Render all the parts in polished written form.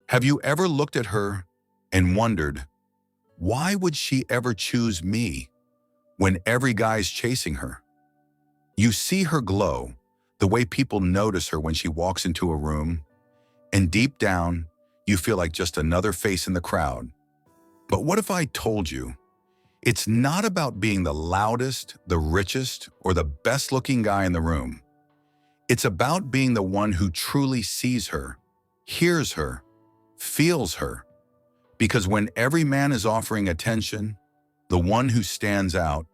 Have you ever looked at her and wondered, why would she ever choose me when every guy's chasing her? You see her glow, the way people notice her when she walks into a room, and deep down, you feel like just another face in the crowd. But what if I told you, it's not about being the loudest, the richest, or the best-looking guy in the room. It's about being the one who truly sees her, hears her, feels her. Because when every man is offering attention, the one who stands out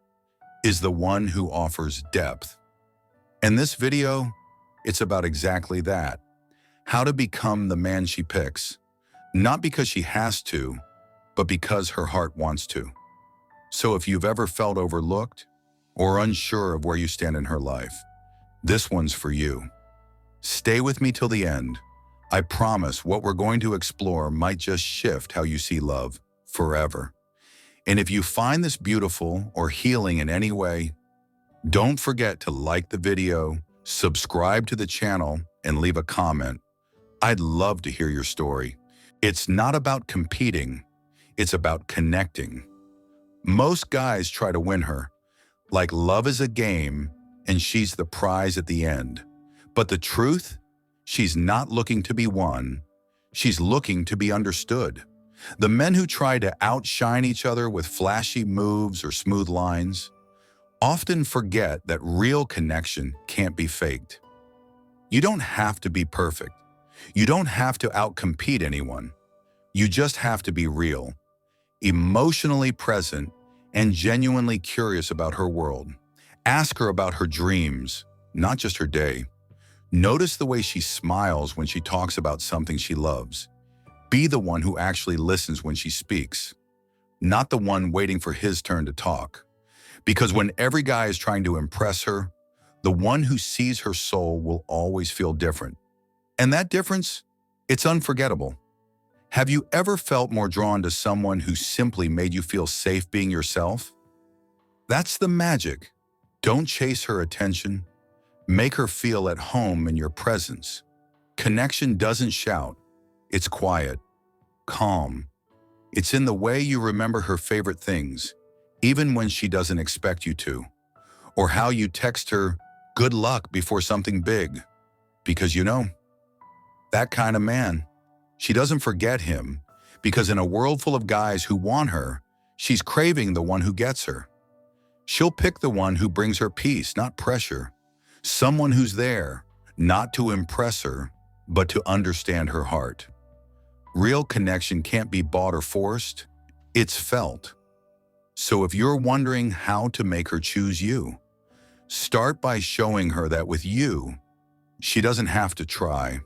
is the one who offers depth. In this video, it's about exactly that. How to become the man she picks, not because she has to, but because her heart wants to. So if you've ever felt overlooked or unsure of where you stand in her life, this one's for you. Stay with me till the end. I promise what we're going to explore might just shift how you see love forever. And if you find this beautiful or healing in any way, don't forget to like the video, subscribe to the channel, and leave a comment. I'd love to hear your story. It's not about competing, it's about connecting. Most guys try to win her, like love is a game and she's the prize at the end. But the truth, she's not looking to be won, she's looking to be understood. The men who try to outshine each other with flashy moves or smooth lines often forget that real connection can't be faked. You don't have to be perfect. You don't have to outcompete anyone. You just have to be real, emotionally present, and genuinely curious about her world. Ask her about her dreams, not just her day. Notice the way she smiles when she talks about something she loves. Be the one who actually listens when she speaks, not the one waiting for his turn to talk. Because when every guy is trying to impress her, the one who sees her soul will always feel different. And that difference, it's unforgettable. Have you ever felt more drawn to someone who simply made you feel safe being yourself? That's the magic. Don't chase her attention. Make her feel at home in your presence. Connection doesn't shout. It's quiet, calm. It's in the way you remember her favorite things, even when she doesn't expect you to. Or how you text her, good luck before something big. Because that kind of man. She doesn't forget him, because in a world full of guys who want her, she's craving the one who gets her. She'll pick the one who brings her peace, not pressure. Someone who's there, not to impress her, but to understand her heart. Real connection can't be bought or forced, it's felt. So if you're wondering how to make her choose you, start by showing her that with you, she doesn't have to try.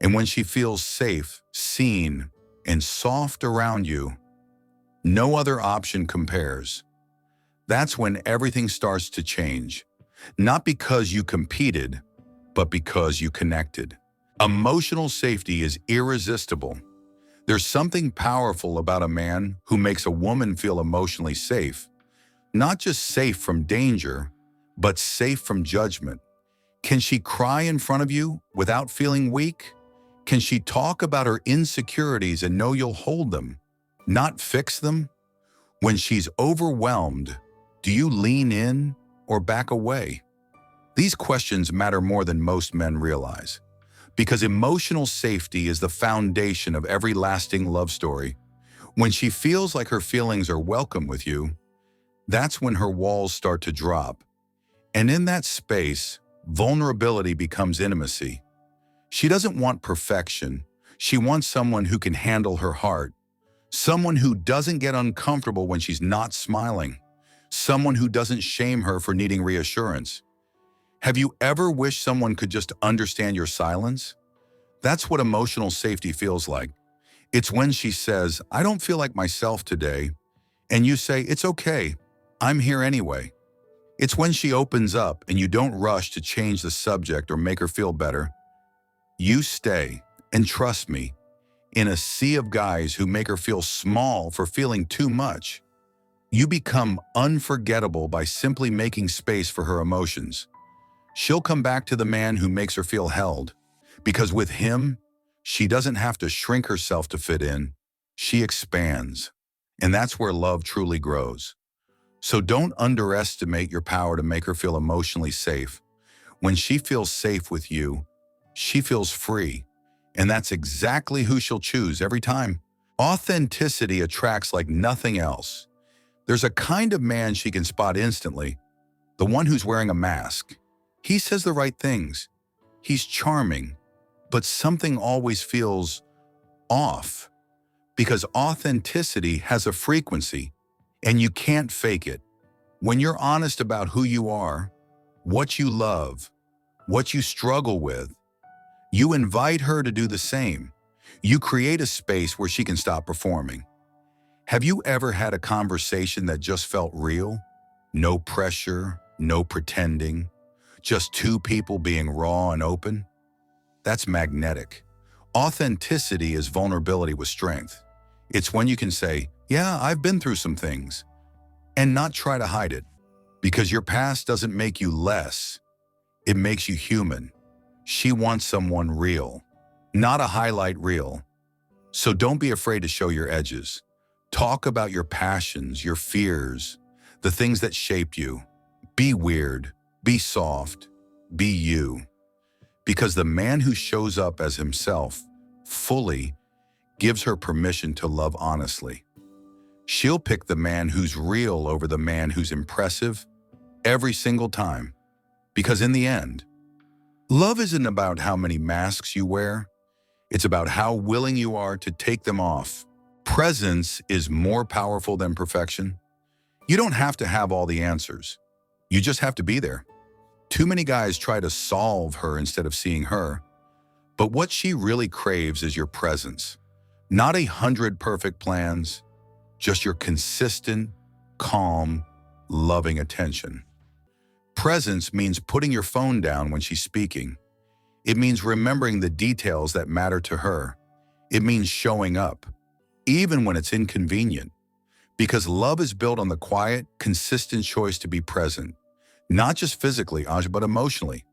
And when she feels safe, seen, and soft around you, no other option compares. That's when everything starts to change. Not because you competed, but because you connected. Emotional safety is irresistible. There's something powerful about a man who makes a woman feel emotionally safe. Not just safe from danger, but safe from judgment. Can she cry in front of you without feeling weak? Can she talk about her insecurities and know you'll hold them, not fix them? When she's overwhelmed, do you lean in or back away? These questions matter more than most men realize, because emotional safety is the foundation of every lasting love story. When she feels like her feelings are welcome with you, that's when her walls start to drop. And in that space, vulnerability becomes intimacy. She doesn't want perfection. She wants someone who can handle her heart. Someone who doesn't get uncomfortable when she's not smiling. Someone who doesn't shame her for needing reassurance. Have you ever wished someone could just understand your silence? That's what emotional safety feels like. It's when she says, I don't feel like myself today, and you say, it's okay, I'm here anyway. It's when she opens up and you don't rush to change the subject or make her feel better. You stay, and trust me, in a sea of guys who make her feel small for feeling too much, you become unforgettable by simply making space for her emotions. She'll come back to the man who makes her feel held, because with him, She doesn't have to shrink herself to fit in. She expands. And that's where love truly grows. So don't underestimate your power to make her feel emotionally safe. When she feels safe with you, she feels free. And that's exactly who she'll choose every time. Authenticity attracts like nothing else. There's a kind of man she can spot instantly, the one who's wearing a mask. He says the right things. He's charming, but something always feels off because authenticity has a frequency and you can't fake it. When you're honest about who you are, what you love, what you struggle with, you invite her to do the same. You create a space where she can stop performing. Have you ever had a conversation that just felt real? No pressure, no pretending, just two people being raw and open? That's magnetic. Authenticity is vulnerability with strength. It's when you can say, yeah, I've been through some things, and not try to hide it. Because your past doesn't make you less, it makes you human. She wants someone real, not a highlight reel. So don't be afraid to show your edges. Talk about your passions, your fears, the things that shape you. Be weird, be soft, be you. Because the man who shows up as himself fully gives her permission to love honestly. She'll pick the man who's real over the man who's impressive every single time. Because in the end, love isn't about how many masks you wear. It's about how willing you are to take them off. Presence is more powerful than perfection. You don't have to have all the answers. You just have to be there. Too many guys try to solve her instead of seeing her. But what she really craves is your presence. Not 100 perfect plans, just your consistent, calm, loving attention. Presence means putting your phone down when she's speaking. It means remembering the details that matter to her. It means showing up, even when it's inconvenient. Because love is built on the quiet, consistent choice to be present. Not just physically, Aj, but emotionally.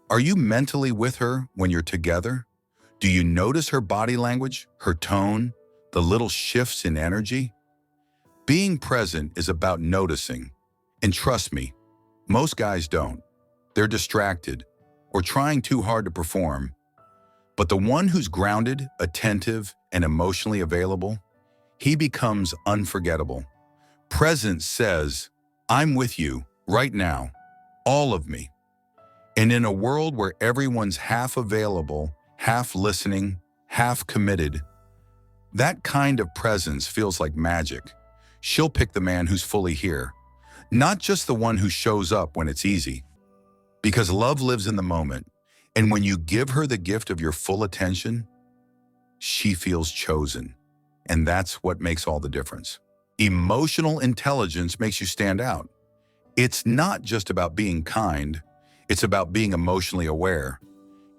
Are you mentally with her when you're together? Do you notice her body language, her tone, the little shifts in energy? Being present is about noticing. And trust me, most guys don't. They're distracted or trying too hard to perform. But the one who's grounded, attentive, and emotionally available, he becomes unforgettable. Presence says, I'm with you right now, all of me. And in a world where everyone's half available, half listening, half committed, that kind of presence feels like magic. She'll pick the man who's fully here, not just the one who shows up when it's easy. Because love lives in the moment, and when you give her the gift of your full attention, she feels chosen. And that's what makes all the difference. Emotional intelligence makes you stand out. It's not just about being kind, it's about being emotionally aware.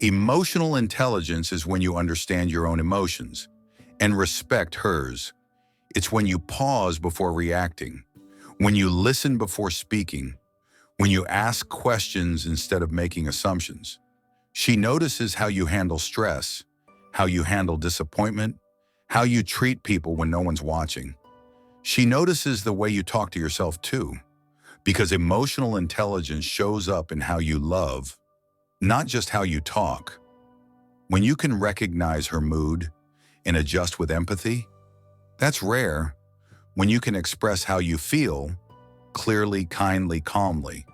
Emotional intelligence is when you understand your own emotions and respect hers. It's when you pause before reacting, when you listen before speaking, when you ask questions instead of making assumptions. She notices how you handle stress, how you handle disappointment, how you treat people when no one's watching. She notices the way you talk to yourself too, because emotional intelligence shows up in how you love, not just how you talk. When you can recognize her mood and adjust with empathy, that's rare. When you can express how you feel, clearly, kindly, calmly,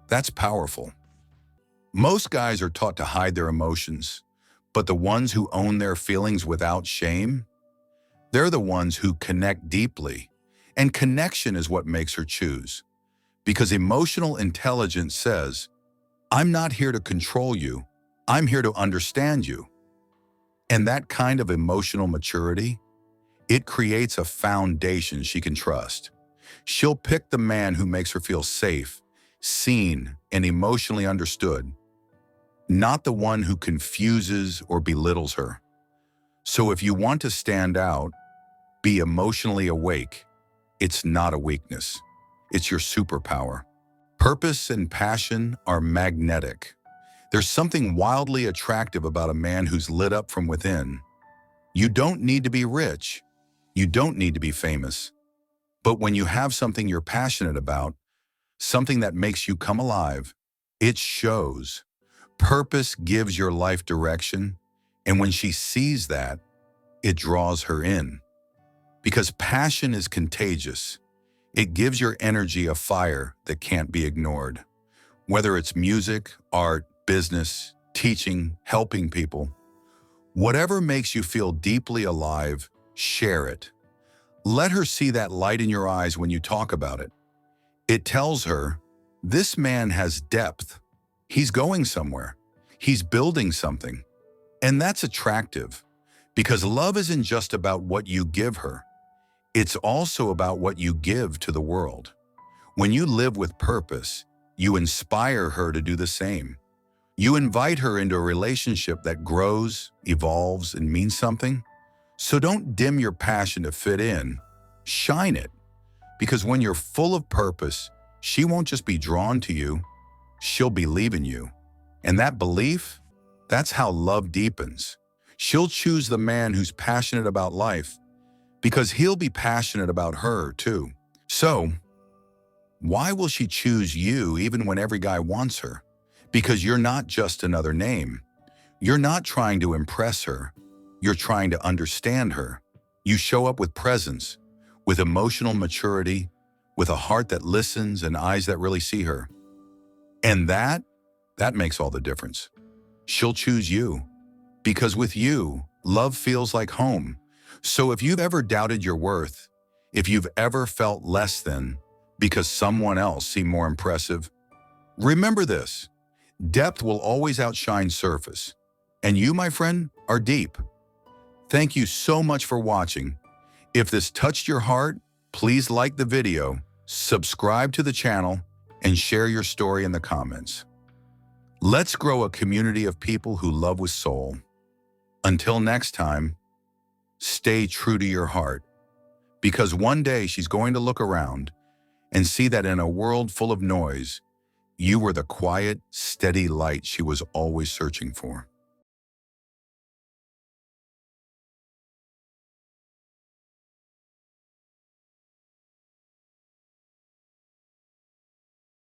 that's powerful. Most guys are taught to hide their emotions, but the ones who own their feelings without shame, they're the ones who connect deeply. And connection is what makes her choose. Because emotional intelligence says, I'm not here to control you, I'm here to understand you. And that kind of emotional maturity, it creates a foundation she can trust. She'll pick the man who makes her feel safe, seen, and emotionally understood, not the one who confuses or belittles her. So if you want to stand out, be emotionally awake. It's not a weakness. It's your superpower. Purpose and passion are magnetic. There's something wildly attractive about a man who's lit up from within. You don't need to be rich. You don't need to be famous. But when you have something you're passionate about, something that makes you come alive, it shows. Purpose gives your life direction, and when she sees that, it draws her in. Because passion is contagious. It gives your energy a fire that can't be ignored. Whether it's music, art, business, teaching, helping people, whatever makes you feel deeply alive, share it. Let her see that light in your eyes when you talk about it. It tells her, this man has depth. He's going somewhere. He's building something. And that's attractive, because love isn't just about what you give her. It's also about what you give to the world. When you live with purpose, you inspire her to do the same. You invite her into a relationship that grows, evolves, and means something. So don't dim your passion to fit in. Shine it. Because when you're full of purpose, she won't just be drawn to you, she'll believe in you. And that belief, that's how love deepens. She'll choose the man who's passionate about life, because he'll be passionate about her too. So, why will she choose you even when every guy wants her? Because you're not just another name. You're not trying to impress her. You're trying to understand her. You show up with presence, with emotional maturity, with a heart that listens and eyes that really see her. And that makes all the difference. She'll choose you, because with you, love feels like home. So if you've ever doubted your worth, if you've ever felt less than because someone else seemed more impressive, remember this: depth will always outshine surface. And you, my friend, are deep. Thank you so much for watching. If this touched your heart, please like the video, subscribe to the channel, and share your story in the comments. Let's grow a community of people who love with soul. Until next time, stay true to your heart, because one day she's going to look around and see that in a world full of noise, you were the quiet, steady light she was always searching for.